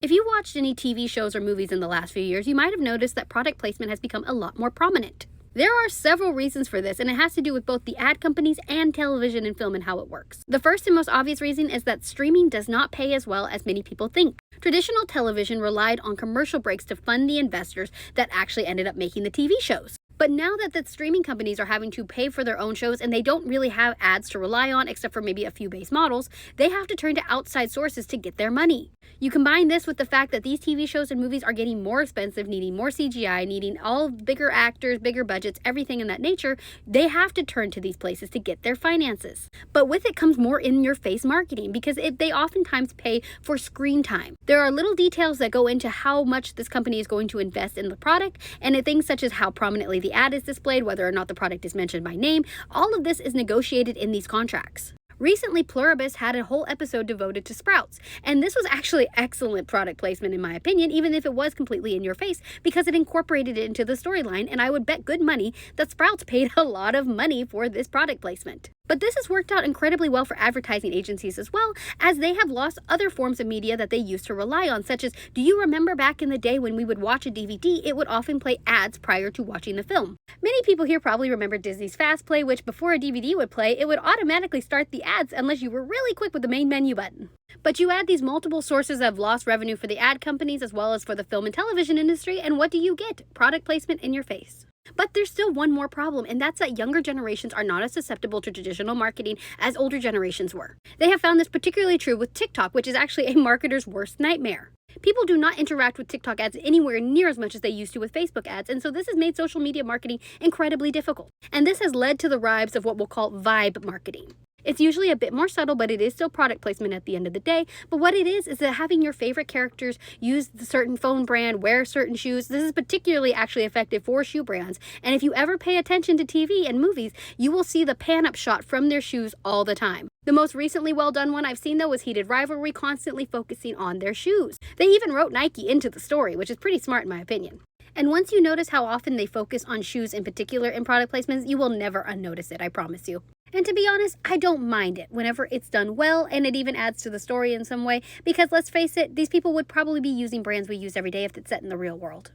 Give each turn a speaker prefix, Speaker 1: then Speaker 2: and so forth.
Speaker 1: If you watched any TV shows or movies in the last few years, you might have noticed that product placement has become a lot more prominent. There are several reasons for this, and it has to do with both the ad companies and television and film and how it works. The first and most obvious reason is that streaming does not pay as well as many people think. Traditional television relied on commercial breaks to fund the investors that actually ended up making the TV shows. But now that the streaming companies are having to pay for their own shows and they don't really have ads to rely on except for maybe a few base models, they have to turn to outside sources to get their money. You combine this with the fact that these TV shows and movies are getting more expensive, needing more CGI, needing all bigger actors, bigger budgets, everything in that nature, they have to turn to these places to get their finances. But with it comes more in-your-face marketing because they oftentimes pay for screen time. There are little details that go into how much this company is going to invest in the product, and things such as how prominently the ad is displayed, whether or not the product is mentioned by name. All of this is negotiated in these contracts. Recently, Pluribus had a whole episode devoted to Sprouts, and this was actually excellent product placement in my opinion, even if it was completely in your face, because it incorporated it into the storyline, and I would bet good money that Sprouts paid a lot of money for this product placement. But this has worked out incredibly well for advertising agencies as well, as they have lost other forms of media that they used to rely on, such as, do you remember back in the day when we would watch a DVD, it would often play ads prior to watching the film? Many people here probably remember Disney's Fast Play, which before a DVD would play, it would automatically start the ads unless you were really quick with the main menu button. But you add these multiple sources of lost revenue for the ad companies as well as for the film and television industry, and what do you get? Product placement in your face. But there's still one more problem, and that's that younger generations are not as susceptible to traditional marketing as older generations were. They have found this particularly true with TikTok, which is actually a marketer's worst nightmare. People do not interact with TikTok ads anywhere near as much as they used to with Facebook ads, and so this has made social media marketing incredibly difficult. And this has led to the rise of what we'll call vibe marketing. It's usually a bit more subtle, but it is still product placement at the end of the day. But what it is that having your favorite characters use a certain phone brand, wear certain shoes. This is particularly actually effective for shoe brands. And if you ever pay attention to TV and movies, you will see the pan-up shot from their shoes all the time. The most recently well-done one I've seen, though, was Heated Rivalry, constantly focusing on their shoes. They even wrote Nike into the story, which is pretty smart in my opinion. And once you notice how often they focus on shoes in particular in product placements, you will never unnotice it, I promise you. And to be honest, I don't mind it whenever it's done well and it even adds to the story in some way, because let's face it, these people would probably be using brands we use every day if it's set in the real world.